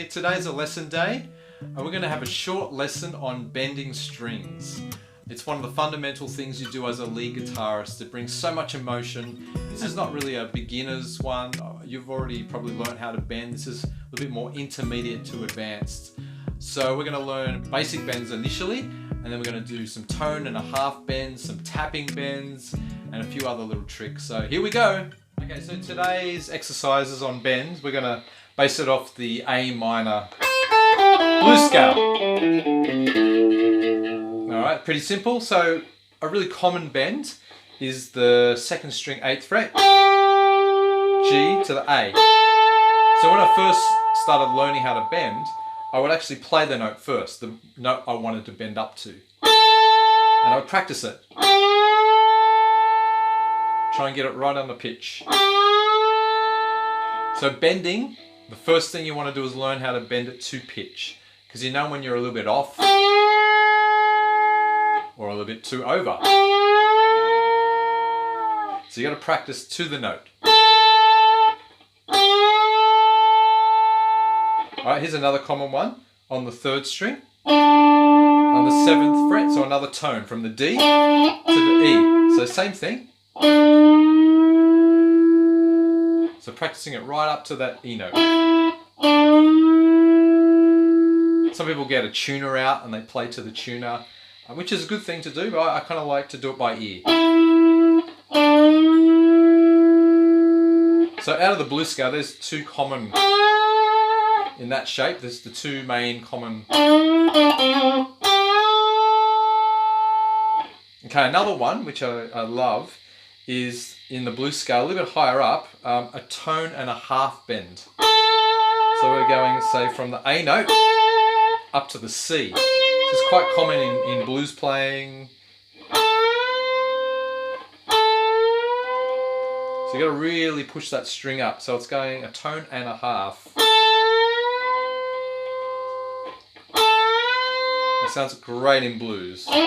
here. Today's a lesson day and we're going to have a short lesson on bending strings. It's one of the fundamental things you do as a lead guitarist. It brings so much emotion. This is not really a beginner's one. You've already probably learned how to bend. This is a little bit more intermediate to advanced. So we're going to learn basic bends initially, and then we're going to do some tone and a half bends, some tapping bends, and a few other little tricks. So here we go. Okay, so today's exercises on bends, we're going to base it off the A minor blues scale. Alright, pretty simple. So a really common bend is the second string 8th fret, G to the A. So when I first started learning how to bend, I would actually play the note first, the note I wanted to bend up to. And I would practice it. Try and get it right on the pitch. So bending, the first thing you want to do is learn how to bend it to pitch. Because you know when you're a little bit off or a little bit too over. So you got to practice to the note. Alright, here's another common one on the 3rd string, on the 7th fret, so another tone from the D to the E. So same thing. So practicing it right up to that E note. Some people get a tuner out and they play to the tuner, which is a good thing to do, but I kind of like to do it by ear. So out of the blues scale, there's two common, in that shape, there's the two main common. Okay, another one, which I love, is in the blues scale, a little bit higher up, a tone and a half bend. So we're going, say, from the A note up to the C. This is quite common in blues playing. So you got to really push that string up. So it's going a tone and a half. That sounds great in blues. And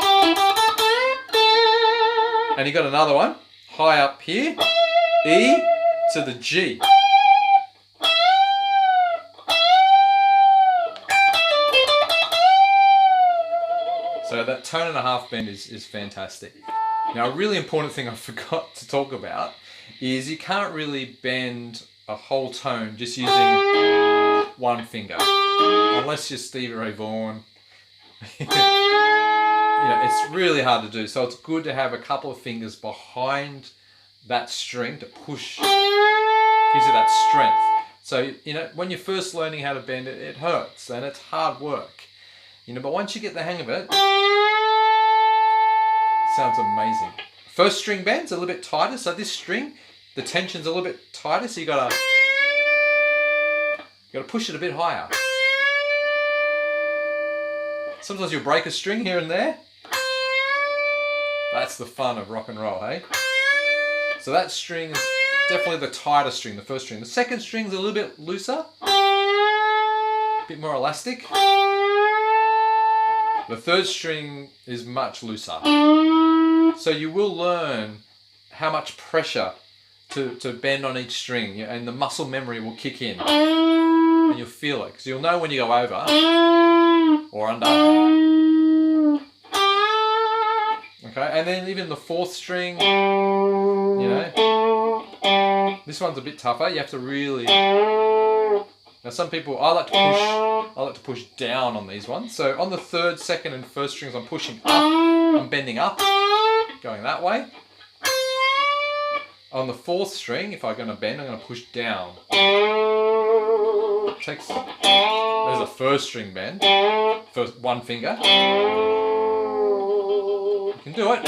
you got another one high up here, E to the G. So that tone and a half bend is fantastic. Now, a really important thing I forgot to talk about is you can't really bend a whole tone just using one finger, unless you're Stevie Ray Vaughan. You know, it's really hard to do, so it's good to have a couple of fingers behind that string to push, gives you that strength. So, you know, when you're first learning how to bend it, it hurts and it's hard work. You know, but once you get the hang of it, it sounds amazing. First string bend's a little bit tighter, so this string, the tension's a little bit tighter, so you gotta push it a bit higher. Sometimes you'll break a string here and there. That's the fun of rock and roll, hey? So that string is definitely the tighter string, the first string. The second string's a little bit looser, a bit more elastic. The 3rd string is much looser. So you will learn how much pressure to bend on each string, and the muscle memory will kick in. And you'll feel it, because you'll know when you go over or under. Okay, and then even the 4th string, you know, this one's a bit tougher. You have to really. Now some people, I like to push down on these ones. So on the 3rd, 2nd and 1st strings, I'm pushing up. I'm bending up, going that way. On the 4th string, if I'm going to bend, I'm going to push down. There's a 1st string bend. First one finger. You can do it.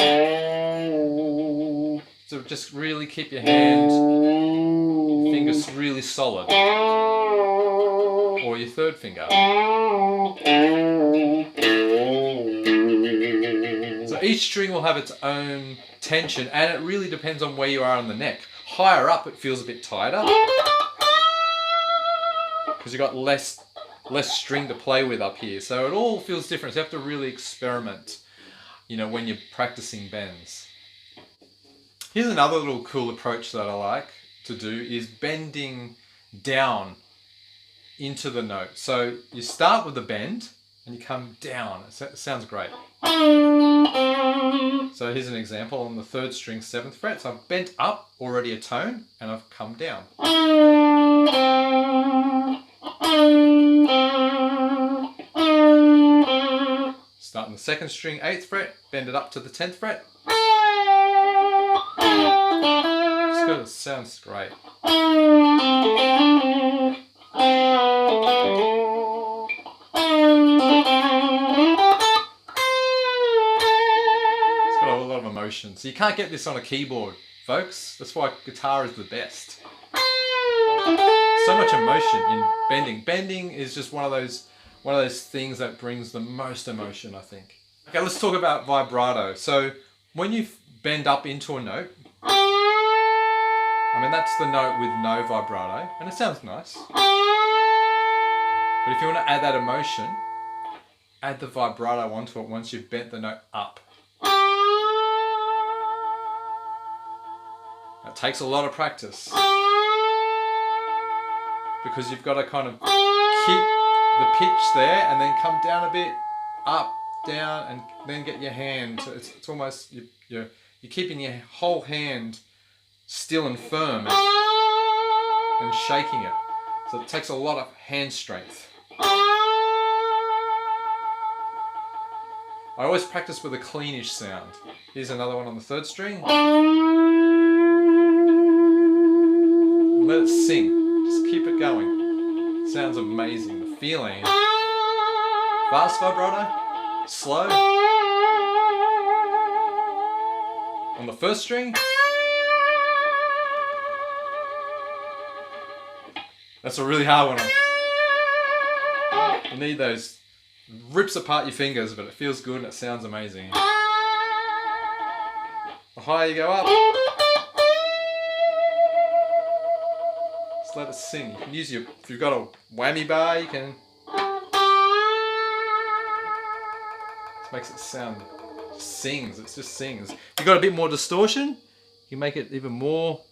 So just really keep your hand, your fingers really solid. Or your 3rd finger. So each string will have its own tension, and it really depends on where you are on the neck. Higher up it feels a bit tighter because you've got less string to play with up here. So it all feels different. So you have to really experiment, you know, when you're practicing bends. Here's another little cool approach that I like to do is bending down into the note. So you start with the bend and you come down. It sounds great. So here's an example on the 3rd string, 7th fret. So I've bent up already a tone and I've come down. Start on the 2nd string, 8th fret, bend it up to the 10th fret. Just good, it sounds great. Emotion. So you can't get this on a keyboard, folks. That's why guitar is the best. So much emotion in bending. Bending is just one of those things that brings the most emotion, I think. Okay, let's talk about vibrato. So when you bend up into a note, I mean that's the note with no vibrato, and it sounds nice. But if you want to add that emotion, add the vibrato onto it once you've bent the note up. It takes a lot of practice because you've got to kind of keep the pitch there and then come down a bit, up, down, and then get your hand. So it's almost you're keeping your whole hand still and firm and shaking it. So it takes a lot of hand strength. I always practice with a cleanish sound. Here's another one on the 3rd string. Let it sing. Just keep it going. It sounds amazing. The feeling. Fast vibrato. Slow. On the 1st string. That's a really hard one. You need those. Rips apart your fingers, but it feels good and it sounds amazing. The higher you go up. Let it sing. You can use if you've got a whammy bar, you can. This makes it sound, it just sings. If you've got a bit more distortion, you make it even more.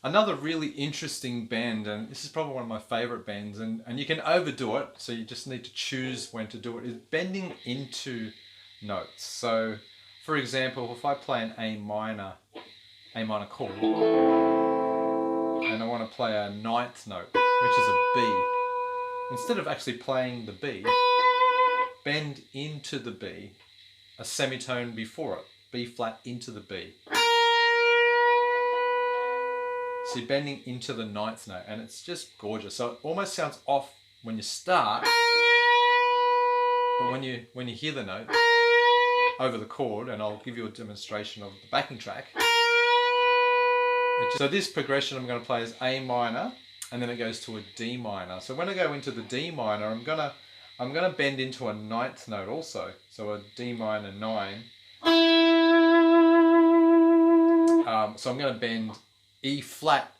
Another really interesting bend, and this is probably one of my favorite bends, and you can overdo it, so you just need to choose when to do it, is bending into notes. So, for example, if I play an A minor chord, and I want to play a 9th note, which is a B, instead of actually playing the B, bend into the B, a semitone before it, B flat into the B. So you're bending into the 9th note, and it's just gorgeous. So it almost sounds off when you start, but when you hear the note over the chord, and I'll give you a demonstration of the backing track. So this progression I'm going to play is A minor, and then it goes to a D minor. So when I go into the D minor, I'm gonna bend into a 9th note also. So a D minor 9. So I'm going to bend E flat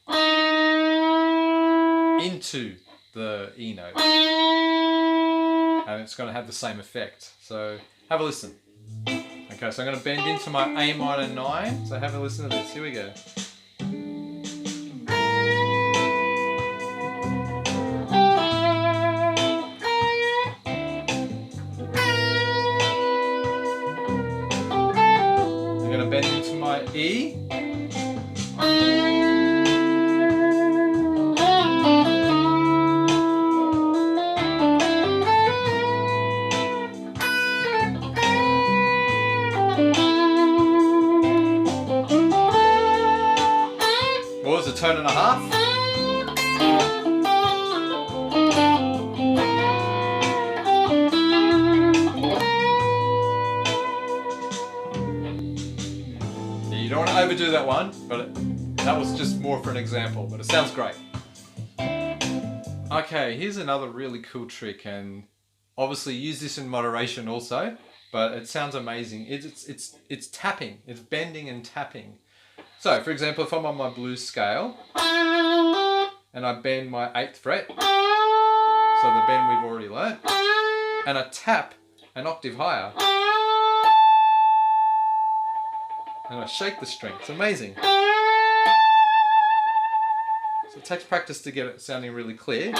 into the E note, and it's going to have the same effect. So have a listen. Okay, so I'm going to bend into my A minor 9. So have a listen to this. Here we go. I'm going to bend into my E. A tone and a half. You don't want to overdo that one, but that was just more for an example, but it sounds great. Okay, here's another really cool trick, and obviously use this in moderation also, but it sounds amazing. It's tapping, it's bending and tapping. So, for example, if I'm on my blues scale, and I bend my 8th fret, so the bend we've already learnt, and I tap an octave higher, and I shake the string. It's amazing. So it takes practice to get it sounding really clear.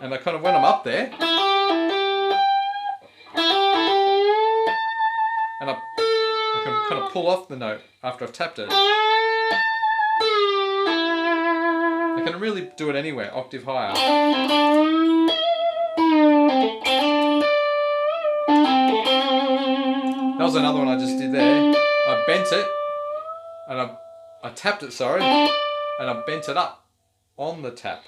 And I kind of, when I'm up there, and I can kind of pull off the note after I've tapped it. I can really do it anywhere, octave higher. That was another one I just did there. I bent it, and I tapped it, sorry, and I bent it up on the tap.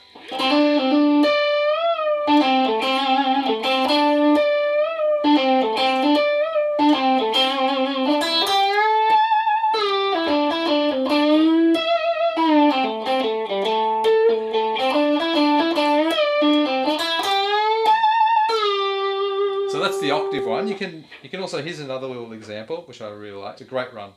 So that's the octave one. You can also, here's another little example which I really like. It's a great run.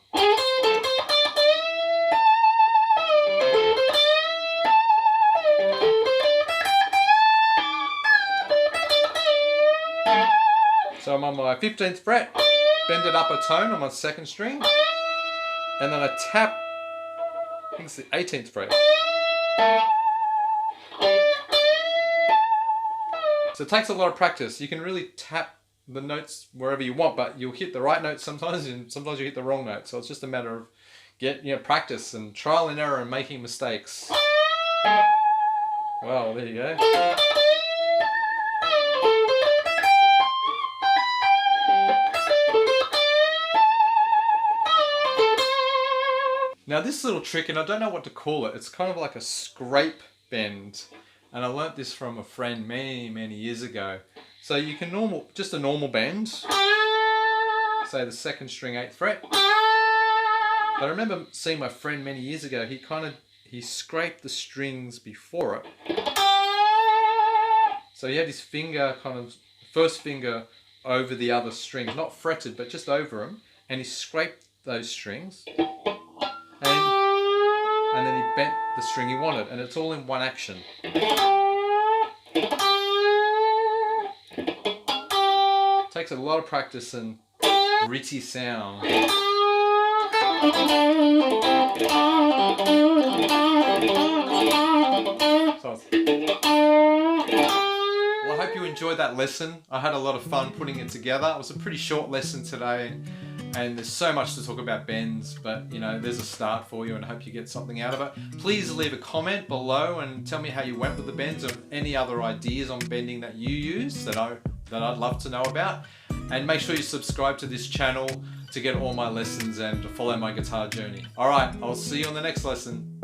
So I'm on my 15th fret, bend it up a tone on my 2nd string, and then I tap, I think it's the 18th fret. So it takes a lot of practice. You can really tap the notes wherever you want, but you'll hit the right notes sometimes, and sometimes you hit the wrong note. So it's just a matter of practice and trial and error and making mistakes. Well, there you go. Now this little trick, and I don't know what to call it, it's kind of like a scrape bend. And I learnt this from a friend many, many years ago. So you can just a normal bend, say the 2nd string 8th fret. But I remember seeing my friend many years ago, he scraped the strings before it. So he had his finger first finger over the other strings, not fretted, but just over them. And he scraped those strings. And then he bent the string he wanted, and it's all in one action. It takes a lot of practice and gritty sound. Well, I hope you enjoyed that lesson. I had a lot of fun putting it together. It was a pretty short lesson today. And there's so much to talk about bends, but there's a start for you, and I hope you get something out of it. Please leave a comment below and tell me how you went with the bends, or any other ideas on bending that you use that I'd love to know about. And make sure you subscribe to this channel to get all my lessons and to follow my guitar journey. Alright, I'll see you on the next lesson.